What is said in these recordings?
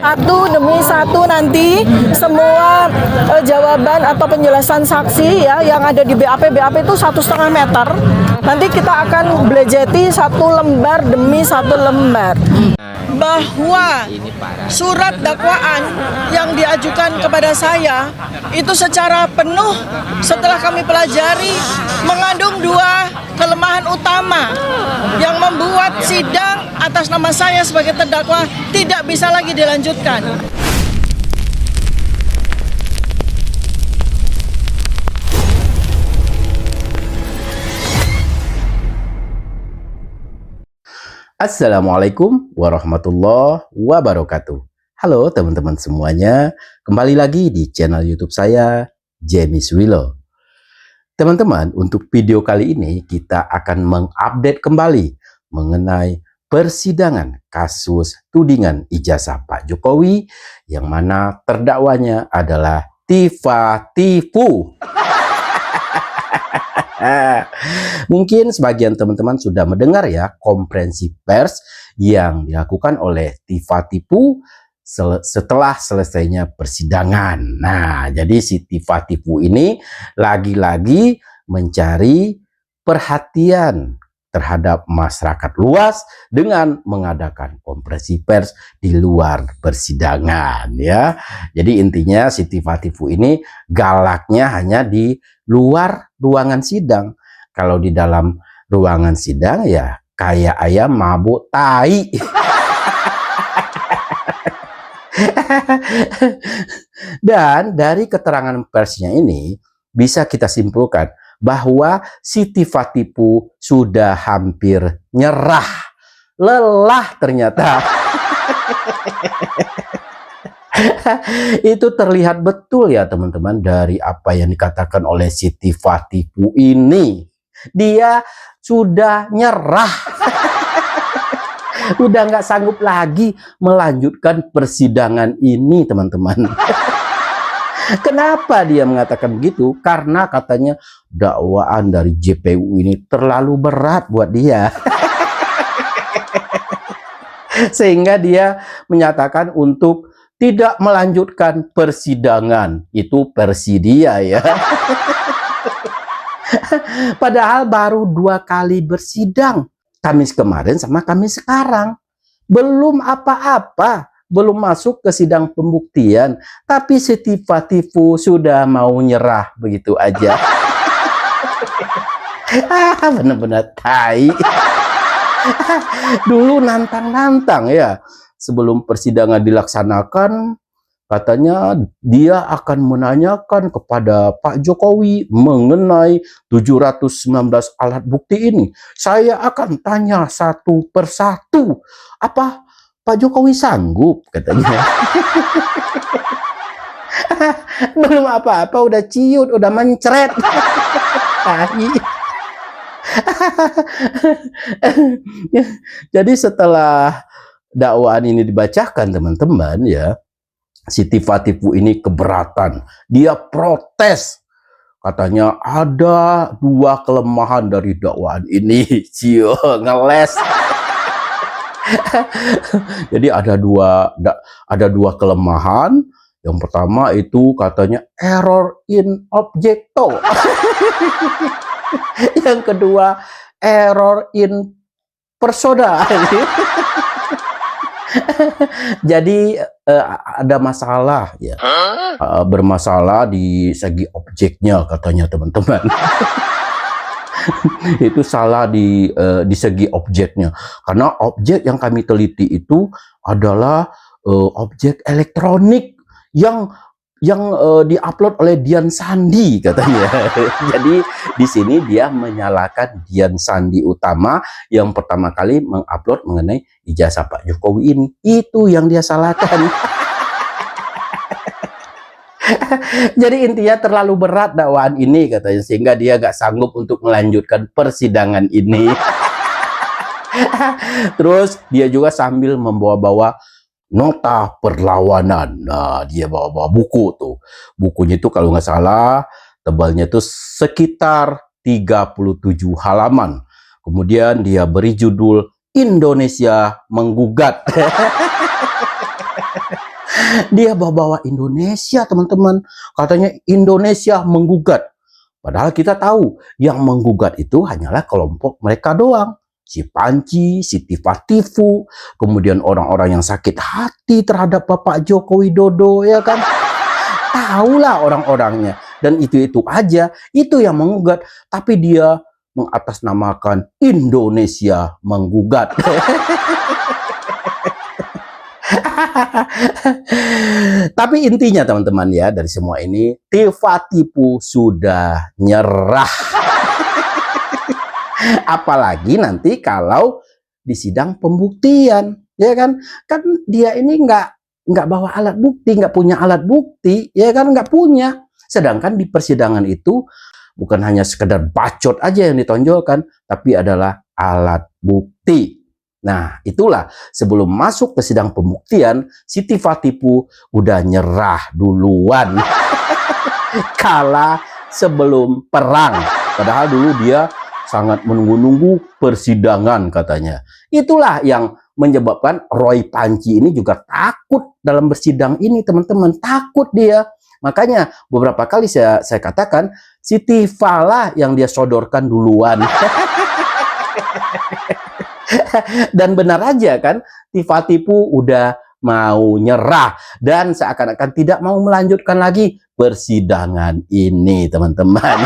Satu demi satu nanti semua jawaban atau penjelasan saksi ya yang ada di BAP itu 1,5 meter. Nanti kita akan belajeti satu lembar demi satu lembar. Bahwa surat dakwaan yang diajukan kepada saya itu secara penuh setelah kami pelajari mengandung dua kelemahan utama yang membuat sidang atas nama saya sebagai terdakwa tidak bisa lagi dilanjutkan. Assalamualaikum warahmatullahi wabarakatuh. Halo teman-teman semuanya, kembali lagi di channel YouTube saya, James Willow. Teman-teman, untuk video kali ini kita akan mengupdate kembali mengenai persidangan kasus tudingan ijazah Pak Jokowi yang mana terdakwanya adalah Tifa-Tifu. Mungkin sebagian teman-teman sudah mendengar ya konferensi pers yang dilakukan oleh Tifa-Tifu setelah selesainya persidangan. Nah, jadi si Tifa-Tifu ini lagi-lagi mencari perhatian terhadap masyarakat luas dengan mengadakan konferensi pers di luar persidangan ya. Jadi intinya si Tifa-Tifu ini galaknya hanya di luar ruangan sidang. Kalau di dalam ruangan sidang ya kayak ayam mabuk tai. Dan dari keterangan persnya ini bisa kita simpulkan bahwa si Tifa-Tifu sudah hampir nyerah, lelah ternyata. Itu terlihat betul ya teman-teman dari apa yang dikatakan oleh si Tifa-Tifu ini. Dia sudah nyerah. Udah nggak sanggup lagi melanjutkan persidangan ini teman-teman. Kenapa dia mengatakan begitu? Karena katanya dakwaan dari JPU ini terlalu berat buat dia. Sehingga dia menyatakan untuk tidak melanjutkan persidangan. Itu versi dia ya. Padahal baru 2 kali bersidang. Kamis kemarin sama Kamis sekarang. Belum apa-apa. Belum masuk ke sidang pembuktian. Tapi si Tifa-Tifu sudah mau nyerah begitu aja. Benar-benar tai. Dulu nantang-nantang ya. Sebelum persidangan dilaksanakan, katanya dia akan menanyakan kepada Pak Jokowi mengenai 719 alat bukti ini. Saya akan tanya satu persatu. Apa Pak Jokowi sanggup katanya. Belum apa-apa udah ciut, udah mencret. Jadi setelah dakwaan ini dibacakan teman-teman ya, si Tifa-Tifu ini keberatan. Dia protes. Katanya ada 2 kelemahan dari dakwaan ini. Cio, ngeles. Jadi ada dua kelemahan. Yang pertama itu katanya error in objecto. Yang kedua error in persona. Jadi ada masalah ya, bermasalah di segi objeknya katanya teman-teman. Itu salah di segi objeknya, karena objek yang kami teliti itu adalah objek elektronik yang diupload oleh Dian Sandi katanya. Jadi di sini dia menyalahkan Dian Sandi Utama yang pertama kali mengupload mengenai ijazah Pak Jokowi ini. Itu yang dia salahkan. Jadi intinya terlalu berat dakwaan ini katanya, sehingga dia gak sanggup untuk melanjutkan persidangan ini. Terus dia juga sambil membawa-bawa nota perlawanan. Nah, dia bawa-bawa buku tuh. Bukunya itu kalau nggak salah tebalnya itu sekitar 37 halaman. Kemudian dia beri judul Indonesia Menggugat. Dia bawa-bawa Indonesia, teman-teman. Katanya Indonesia menggugat. Padahal kita tahu yang menggugat itu hanyalah kelompok mereka doang. Si Panji, si Tifatifu, kemudian orang-orang yang sakit hati terhadap Bapak Joko Widodo, ya kan? Tahulah orang-orangnya. Dan itu aja, itu yang menggugat. Tapi dia mengatasnamakan Indonesia menggugat. Tapi intinya teman-teman ya, dari semua ini Tifatipu sudah nyerah. Apalagi nanti kalau di sidang pembuktian, ya kan? Kan dia ini nggak bawa alat bukti, nggak punya alat bukti, ya kan? Nggak punya. Sedangkan di persidangan itu bukan hanya sekedar bacot aja yang ditonjolkan, tapi adalah alat bukti. Nah, itulah sebelum masuk ke sidang pembuktian, si Tifatipu udah nyerah duluan. Kalah sebelum perang. Padahal dulu dia sangat menunggu-nunggu persidangan katanya. Itulah yang menyebabkan Roy Panji ini juga takut dalam bersidang ini, teman-teman. Takut dia. Makanya beberapa kali saya katakan, si Tifa lah yang dia sodorkan duluan. Dan benar aja kan, Tifatipu udah mau nyerah dan seakan-akan tidak mau melanjutkan lagi persidangan ini, teman-teman.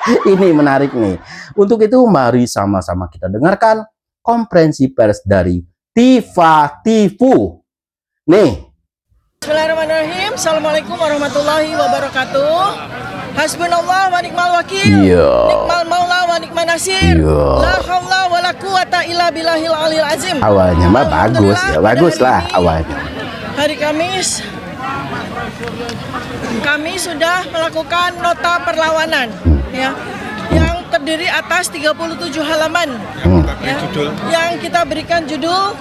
Ini menarik nih. Untuk itu mari sama-sama kita dengarkan konferensi pers dari Tifatipu. Nih. Bismillahirrahmanirrahim. Assalamualaikum warahmatullahi wabarakatuh. Hasbunallah wa ni'mal wakil. Nikmal maula wa nikman nasir. La haula wa la quwata illa billahil aliyil azim. Awalnya mah bagus ya, bagus lah awalnya. Hari Kamis kami sudah melakukan nota perlawanan ya, yang terdiri atas 37 halaman ya, yang kita berikan judul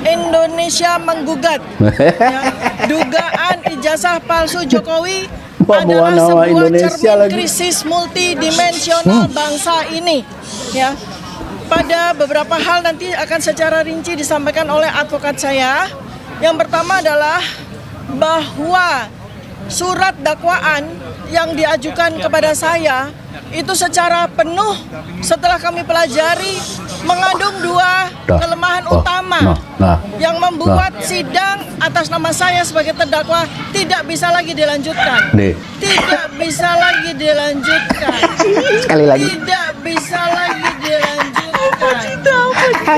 Indonesia menggugat ya, dugaan ijazah palsu Jokowi adalah sebuah cermin krisis multidimensional bangsa ini ya. Pada beberapa hal nanti akan secara rinci disampaikan oleh advokat saya. Yang pertama adalah bahwa surat dakwaan yang diajukan kepada saya itu secara penuh setelah kami pelajari mengandung dua kelemahan utama yang membuat sidang atas nama saya sebagai terdakwa tidak bisa lagi dilanjutkan. Tidak bisa lagi dilanjutkan. Sekali lagi. Tidak bisa lagi dilanjutkan.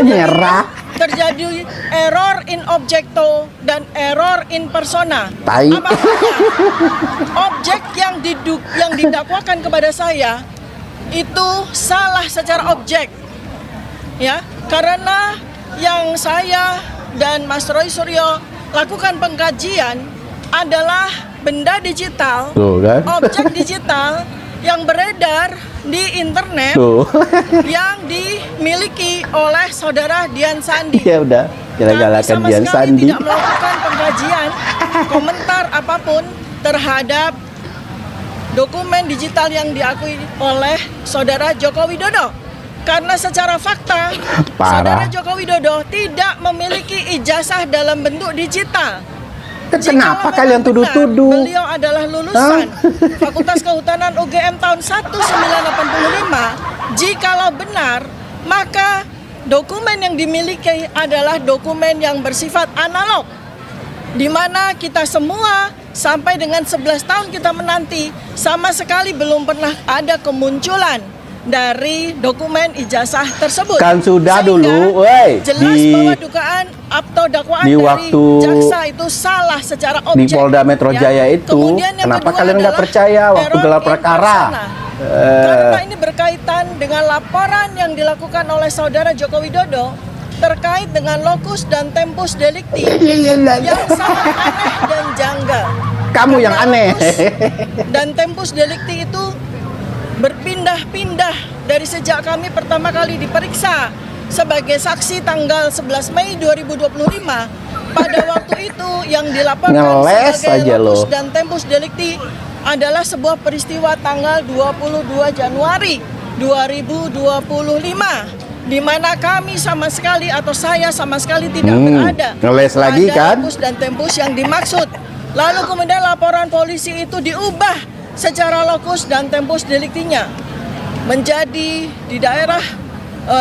Nyerah. Terjadi error in objecto dan error in persona. Apa objek yang didakwakan kepada saya itu salah secara objek, ya, karena yang saya dan Mas Roy Suryo lakukan pengkajian adalah benda digital, objek digital yang beredar di internet yang dimiliki oleh saudara Dian Sandi. Ya udah, jalan-jalankan Dian Sandi. Tidak melakukan pengkajian, komentar apapun terhadap dokumen digital yang diakui oleh saudara Joko Widodo. Karena secara fakta, saudara Joko Widodo tidak memiliki ijazah dalam bentuk digital. Kenapa kalian tuduh-tuduh? Beliau adalah lulusan Fakultas Kehutanan UGM tahun 1985. Jikalau benar, maka dokumen yang dimiliki adalah dokumen yang bersifat analog, di mana kita semua sampai dengan 11 tahun kita menanti sama sekali belum pernah ada kemunculan dari dokumen ijazah tersebut. Kan sudah dulu, woi. Jelas bahwa dugaan atau dakwaan dari jaksa itu salah secara objek. Di Polda Metro Jaya itu, kenapa kalian nggak percaya waktu gelar perkara? Karena ini berkaitan dengan laporan yang dilakukan oleh saudara Joko Widodo terkait dengan lokus dan tempus delicti yang sangat aneh dan janggal. Kamu yang aneh. Dan tempus delicti itu berpindah-pindah dari sejak kami pertama kali diperiksa sebagai saksi tanggal 11 Mei 2025. Pada waktu itu yang dilaporkan sebagai lokus dan tempus delicti adalah sebuah peristiwa tanggal 22 Januari 2025 di mana kami sama sekali atau saya sama sekali tidak berada ngeles lagi pada kan? lokus dan tempus yang dimaksud. Lalu kemudian laporan polisi itu diubah secara lokus dan tempus deliktinya menjadi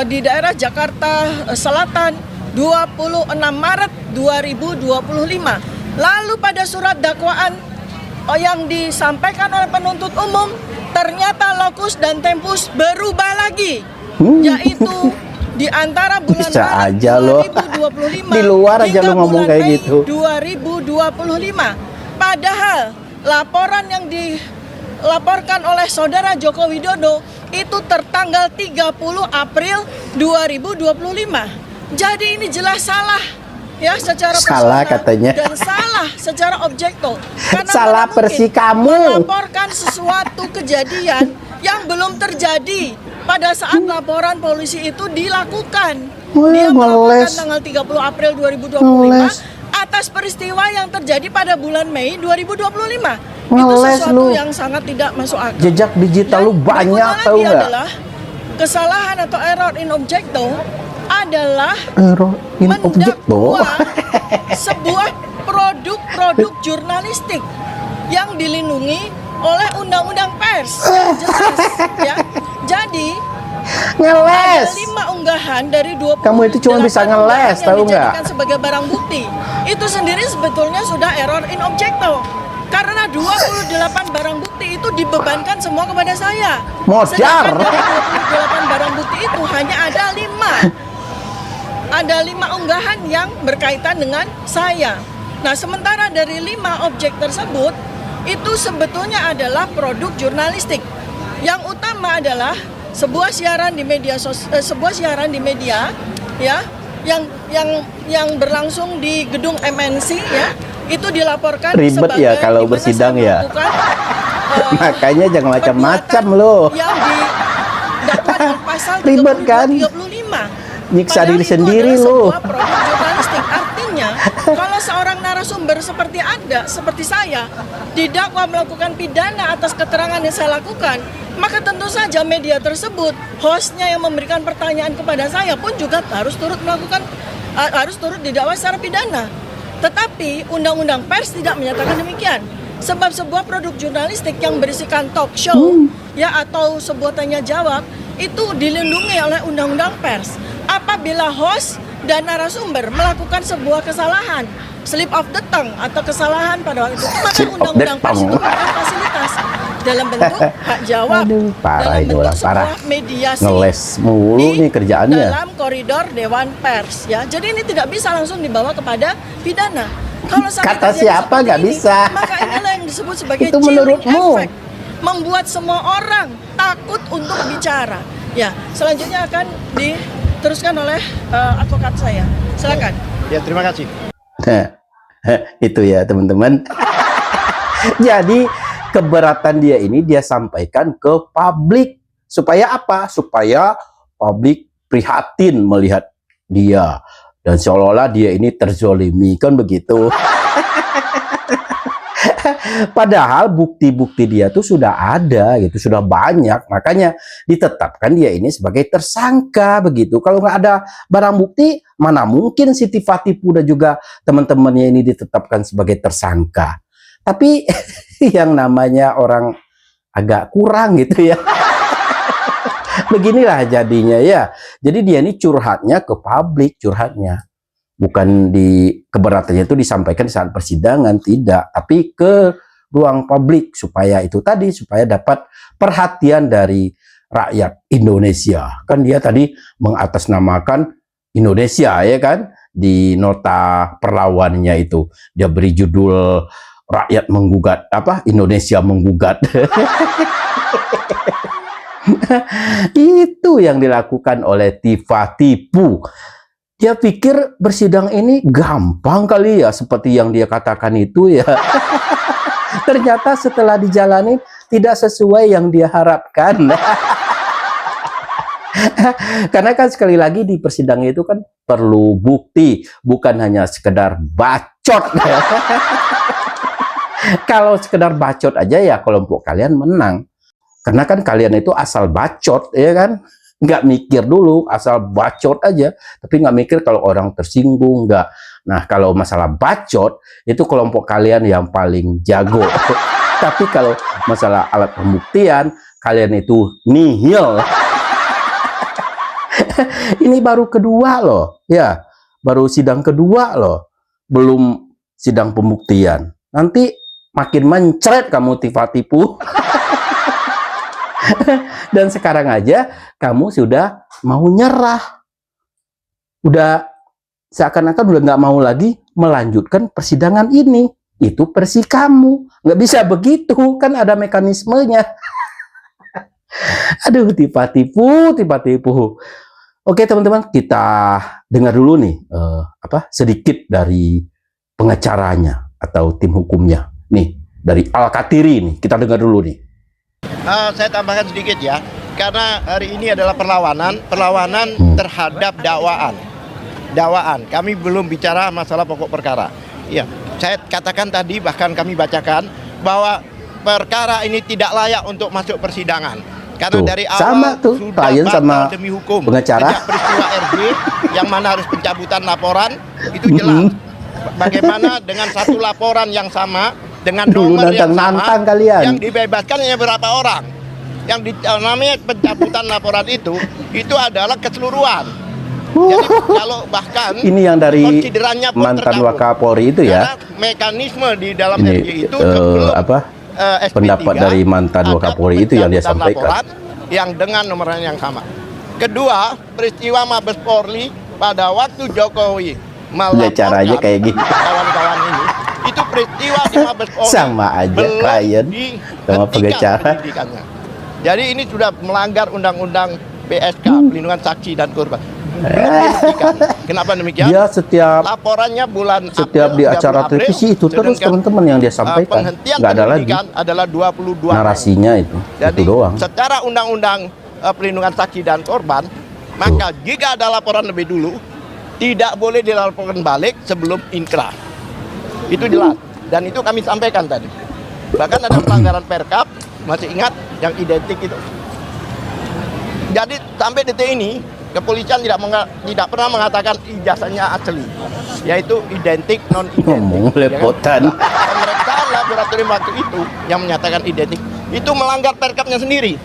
di daerah Jakarta Selatan 26 Maret 2025. Lalu pada surat dakwaan yang disampaikan oleh penuntut umum ternyata lokus dan tempus berubah lagi, yaitu di antara bulan Bisa Maret aja loh. 2025 Di luar aja hingga lo ngomong bulan kayak Mei gitu. 2025. Padahal laporan yang dilaporkan oleh Saudara Joko Widodo itu tertanggal 30 April 2025. Jadi ini jelas salah ya secara Salah personal katanya. dan salah secara objektif. Karena Salah mana mungkin versi kamu. melaporkan sesuatu kejadian yang belum terjadi pada saat laporan polisi itu dilakukan. Wah, Dia melaporkan ngeles. tanggal 30 April 2025 Ngeles. atas peristiwa yang terjadi pada bulan Mei 2025. Itu Ngeles sesuatu lu. yang sangat tidak masuk akal. Jejak digital lu Yang banyak berikutnya tau lagi nggak? adalah kesalahan atau error in objecto adalah Error in object mendakwa sebuah produk jurnalistik yang dilindungi oleh undang-undang pers yang jelas ya. Jadi Ngeles. ada 5 unggahan dari 20 Kamu itu cuma bisa ngeles, tahu nggak? dijadikan sebagai barang bukti. Itu sendiri sebetulnya sudah error in objecto. Karena 28 barang bukti itu dibebankan semua kepada saya. Modar. Sedangkan dari 28 barang bukti itu hanya ada 5. Ada 5 unggahan yang berkaitan dengan saya. Nah, sementara dari 5 objek tersebut itu sebetulnya adalah produk jurnalistik. Yang utama adalah sebuah siaran di media ya yang berlangsung di gedung MNC ya. Itu dilaporkan Ribet sebagai ya kalau di mana bersidang saya ya. melakukan, Makanya jangan macam-macam perbuatan lo. yang didakwa dengan pasal Ribet kan? 35. Nyiksa Padahal diri itu sendiri adalah lo. sebuah produk jurnalistik. Artinya, kalau seorang narasumber seperti Anda, seperti saya, didakwa melakukan pidana atas keterangan yang saya lakukan, maka tentu saja media tersebut, hostnya yang memberikan pertanyaan kepada saya pun juga harus turut didakwa secara pidana. Tetapi Undang-Undang Pers tidak menyatakan demikian. Sebab sebuah produk jurnalistik yang berisikan talk show ya atau sebuah tanya jawab itu dilindungi oleh Undang-Undang Pers. Apabila host dan narasumber melakukan sebuah kesalahan, slip of the tongue atau kesalahan pada waktu itu, maka Slip of the Undang-Undang Pers itu tongue. memberikan fasilitas dalam bentuk hak jawab, Aduh, parah dalam ini bentuk orang, parah. sebuah mediasi Ngeles mulu di nih kerjaannya. dalam koridor Dewan Pers ya. Jadi ini tidak bisa langsung dibawa kepada pidana. Kalau sampai Kata terjadi siapa seperti nggak ini, bisa. maka inilah yang disebut sebagai Itu chilling menurutmu. effect, membuat semua orang takut untuk bicara. Ya, selanjutnya akan diteruskan oleh advokat saya. Silakan. Ya, terima kasih. Itu ya teman-teman. Jadi keberatan dia ini dia sampaikan ke publik. Supaya apa? Supaya publik prihatin melihat dia. Dan seolah-olah dia ini terzolimi. Kan begitu. Padahal bukti-bukti dia tuh sudah ada gitu, sudah banyak, makanya ditetapkan dia ini sebagai tersangka begitu. Kalau nggak ada barang bukti, mana mungkin Siti Fatipu dan juga teman-temannya ini ditetapkan sebagai tersangka. Tapi yang namanya orang agak kurang gitu ya. Beginilah jadinya ya. Jadi dia ini curhatnya ke publik, curhatnya. Bukan di keberatannya itu disampaikan saat persidangan, tidak, tapi ke ruang publik supaya itu tadi, supaya dapat perhatian dari rakyat Indonesia. Kan dia tadi mengatasnamakan Indonesia ya kan, di nota perlawannya itu dia beri judul rakyat menggugat, apa, Indonesia menggugat. Itu yang dilakukan oleh Tifatipu. Dia pikir bersidang ini gampang kali ya, seperti yang dia katakan itu ya. Ternyata setelah dijalani tidak sesuai yang dia harapkan. Karena kan sekali lagi di persidangan itu kan perlu bukti, bukan hanya sekedar bacot. Kalau sekedar bacot aja ya kelompok kalian menang. Karena kan kalian itu asal bacot, ya kan? nggak mikir dulu, asal bacot aja, tapi nggak mikir kalau orang tersinggung, nggak. Nah, kalau masalah bacot, itu kelompok kalian yang paling jago. Tapi kalau masalah alat pembuktian, kalian itu nihil. Ini baru kedua loh, ya, baru sidang kedua loh, belum sidang pembuktian. Nanti makin mencret kamu tiba-tiba. Dan sekarang aja kamu sudah mau nyerah, udah seakan-akan udah nggak mau lagi melanjutkan persidangan ini. Itu versi kamu, nggak bisa begitu, kan ada mekanismenya. Aduh, tiba-tiba. Oke teman-teman, kita dengar dulu nih sedikit dari pengacaranya atau tim hukumnya nih, dari Al-Katiri nih, kita dengar dulu nih. Saya tambahkan sedikit ya, karena hari ini adalah perlawanan terhadap dakwaan. Kami belum bicara masalah pokok perkara. Ya, saya katakan tadi, bahkan kami bacakan bahwa perkara ini tidak layak untuk masuk persidangan. Karena Tuh, dari awal sama tuh, sudah klien sama batal demi hukum. pengacara. Sejak peristiwa RB yang mana harus pencabutan laporan itu jelas. Bagaimana dengan satu laporan yang sama dengan Dulu nomor yang sama nantang kalian. yang dibebaskan hanya berapa orang? Yang namanya pencabutan laporan itu adalah keseluruhan. Jadi kalau bahkan Ini yang dari konsiderannya pun mantan tercabut. Wakapolri itu ya. Karena mekanisme di dalam Ini RJ itu sebelum SP3 pendapat dari mantan ada Wakapolri itu yang dia pencabutan sampaikan. laporan yang dengan nomor yang sama. Kedua, peristiwa Mabes Polri pada waktu Jokowi melaporkan caranya kayak gitu. kawan-kawan ini, itu peristiwa di Mabes Polri Sama aja belum klien sama dihentikan pengacara. penyidikannya. Jadi ini sudah melanggar undang-undang PSK, pelindungan saksi dan korban. Belum dihentikan. Kenapa demikian? Dia setiap Laporannya setiap di acara televisi itu terus teman-teman yang dia sampaikan, penghentian nggak ada lagi penyidikan adalah 22 narasinya itu Jadi doang. secara undang-undang pelindungan saksi dan korban, maka jika ada laporan lebih dulu tidak boleh dilaporkan balik sebelum inkrah. Itu jelas dan itu kami sampaikan tadi. Bahkan ada pelanggaran Perkap, masih ingat yang identik itu. Jadi sampai detik ini kepolisian tidak pernah mengatakan ijazahnya asli, yaitu identik non identik. Ngomong lepotan. Pemeriksaan laboratorium waktu itu yang menyatakan identik itu melanggar Perkapnya sendiri.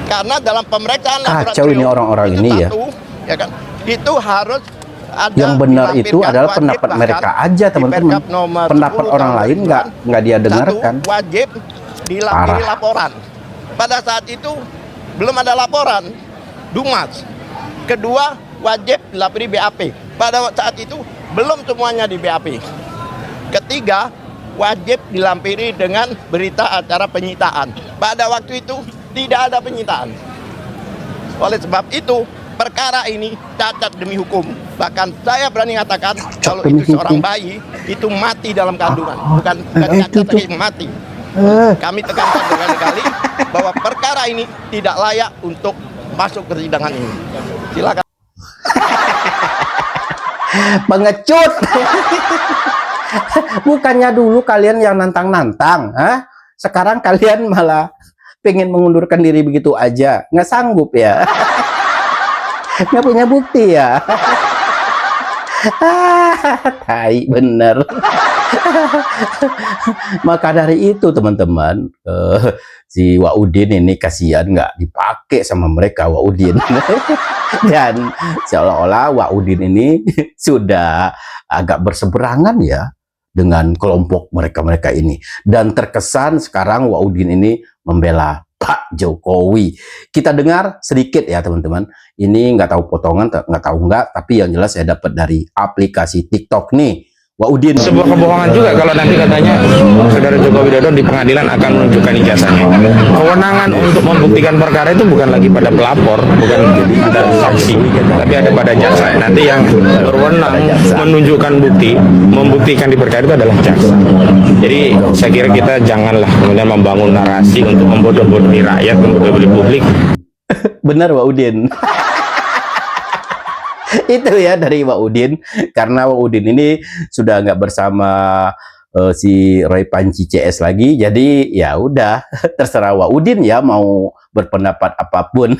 Karena dalam pemeriksaan Kacau ini orang-orang itu ini ya. satu, ya kan? Itu harus ada Yang benar itu dilampirkan adalah wajib pendapat bahkan mereka aja di teman-teman. Perkap nomor Pendapat 10 orang tahun lain 2009, nggak dia dengarkan. Satu, wajib dilampiri Parah. laporan. Pada saat itu belum ada laporan, Dumas. Kedua, wajib dilampiri BAP. Pada saat itu belum semuanya di BAP. Ketiga, wajib dilampiri dengan berita acara penyitaan. Pada waktu itu tidak ada penyitaan. Oleh sebab itu, perkara ini cacat demi hukum. Bahkan saya berani katakan kalau demi itu seorang hukum. bayi itu mati dalam kandungan, bukan itu cacat tapi mati. Kami tekankan berkali-kali bahwa perkara ini tidak layak untuk masuk persidangan ini. Silakan. Pengecut. Bukannya dulu kalian yang nantang-nantang, sekarang kalian malah pengen mengundurkan diri begitu aja, nggak sanggup ya. Nggak punya bukti ya. Tai bener. Maka dari itu teman-teman, si Waudin ini kasihan nggak dipakai sama mereka Waudin. Dan seolah-olah Waudin ini sudah agak berseberangan ya dengan kelompok mereka-mereka ini. Dan terkesan sekarang Waudin ini membela Pak Jokowi. Kita dengar sedikit ya teman-teman. Ini nggak tahu potongan, nggak tahu nggak, tapi yang jelas saya dapat dari aplikasi TikTok nih. Waudin. Sebuah kebohongan juga kalau nanti katanya Saudara Joko Widodo di pengadilan akan menunjukkan ijazahnya. Kewenangan untuk membuktikan perkara itu bukan lagi pada pelapor, bukan pada saksi, tapi ada pada jaksa. Nanti yang berwenang menunjukkan bukti, membuktikan di perkara itu adalah jaksa. Jadi saya kira kita janganlah kemudian membangun narasi untuk membodoh-bodohi rakyat, membodoh-bodohi publik. Benar Waudin. Itu ya dari Waudin, karena Waudin ini sudah nggak bersama si Roy Panci CS lagi. Jadi ya udah terserah Wak Udin ya mau berpendapat apapun.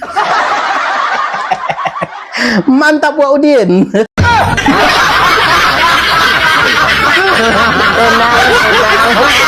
Mantap Wak Udin. Tenang.